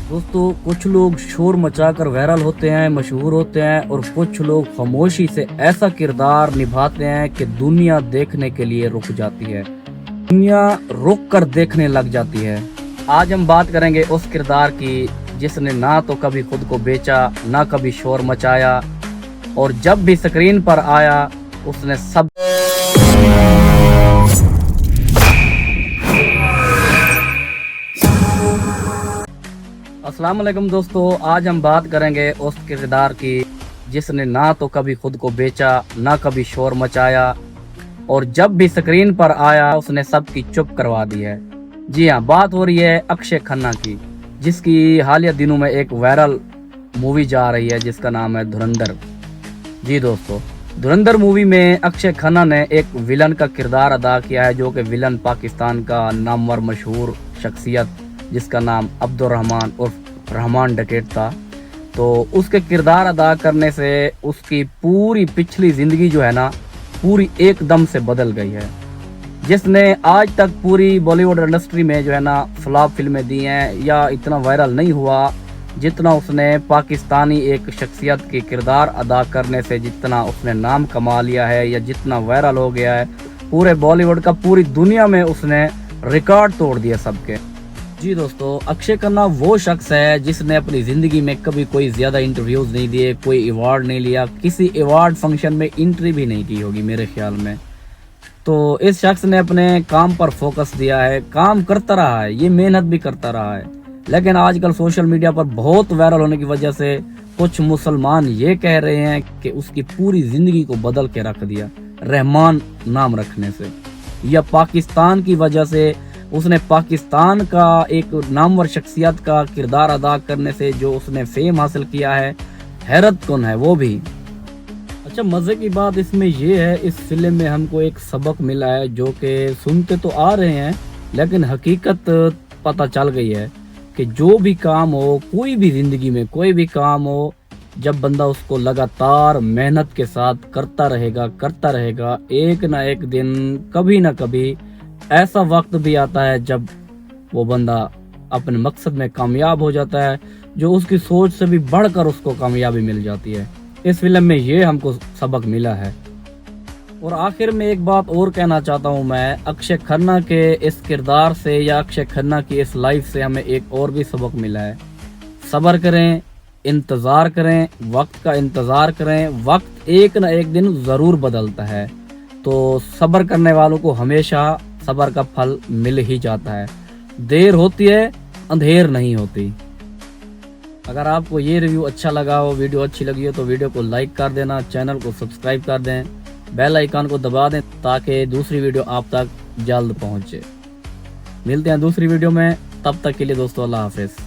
दोस्तों, कुछ लोग शोर मचाकर वायरल होते हैं, मशहूर होते हैं, और कुछ लोग खामोशी से ऐसा किरदार निभाते हैं कि दुनिया देखने के लिए रुक जाती है, दुनिया रुक कर देखने लग जाती है। आज हम बात करेंगे उस किरदार की जिसने ना तो कभी खुद को बेचा, ना कभी शोर मचाया, और जब भी स्क्रीन पर आया उसने सब। अस्सलाम वालेकुम दोस्तों, आज हम बात करेंगे उस किरदार की जिसने ना तो कभी खुद को बेचा, ना कभी शोर मचाया, और जब भी स्क्रीन पर आया उसने सबकी चुप करवा दी है। जी हाँ, बात हो रही है अक्षय खन्ना की, जिसकी हालिया दिनों में एक वायरल मूवी जा रही है जिसका नाम है धुरंधर। जी दोस्तों, धुरंधर मूवी में अक्षय खन्ना ने एक विलन का किरदार अदा किया है, जो कि विलन पाकिस्तान का नामवर मशहूर शख्सियत जिसका नाम अब्दुल रहमान उर्फ रहमान डकैत था। तो उसके किरदार अदा करने से उसकी पूरी पिछली ज़िंदगी जो है ना, पूरी एकदम से बदल गई है। जिसने आज तक पूरी बॉलीवुड इंडस्ट्री में जो है ना फ्लॉप फिल्में दी हैं, या इतना वायरल नहीं हुआ जितना उसने पाकिस्तानी एक शख्सियत के किरदार अदा करने से जितना उसने नाम कमा लिया है, या जितना वायरल हो गया है पूरे बॉलीवुड का, पूरी दुनिया में उसने रिकॉर्ड तोड़ दिया सबके। जी दोस्तों, अक्षय खन्ना वो शख्स है जिसने अपनी ज़िंदगी में कभी कोई ज़्यादा इंटरव्यूज़ नहीं दिए, कोई अवार्ड नहीं लिया, किसी अवार्ड फंक्शन में एंट्री भी नहीं की होगी मेरे ख्याल में। तो इस शख्स ने अपने काम पर फोकस दिया है, काम करता रहा है, ये मेहनत भी करता रहा है। लेकिन आजकल सोशल मीडिया पर बहुत वायरल होने की वजह से कुछ मुसलमान ये कह रहे हैं कि उसकी पूरी ज़िंदगी को बदल के रख दिया रहमान नाम रखने से, या पाकिस्तान की वजह से उसने पाकिस्तान का एक नामवर शख्सियत का किरदार अदा करने से जो उसने फेम हासिल किया है, हैरत कौन है वो भी। अच्छा, मज़े की बात इसमें ये है, इस फिल्म में हमको एक सबक मिला है जो कि सुनते तो आ रहे हैं लेकिन हकीकत पता चल गई है कि जो भी काम हो, कोई भी ज़िंदगी में कोई भी काम हो, जब बंदा उसको लगातार मेहनत के साथ करता रहेगा, एक ना एक दिन कभी ना कभी ऐसा वक्त भी आता है जब वो बंदा अपने मकसद में कामयाब हो जाता है, जो उसकी सोच से भी बढ़कर उसको कामयाबी मिल जाती है। इस फिल्म में ये हमको सबक मिला है। और आखिर में एक बात और कहना चाहता हूँ मैं, अक्षय खन्ना के इस किरदार से या अक्षय खन्ना की इस लाइफ से हमें एक और भी सबक मिला है। सब्र करें, इंतज़ार करें, वक्त का इंतज़ार करें, वक्त एक ना एक दिन ज़रूर बदलता है। तो सब्र करने वालों को हमेशा सब्र का फल मिल ही जाता है। देर होती है, अंधेर नहीं होती। अगर आपको ये रिव्यू अच्छा लगा हो, वीडियो अच्छी लगी हो, तो वीडियो को लाइक कर देना, चैनल को सब्सक्राइब कर दें, बेल आइकन को दबा दें ताकि दूसरी वीडियो आप तक जल्द पहुंचे। मिलते हैं दूसरी वीडियो में, तब तक के लिए दोस्तों अल्लाह हाफिज़।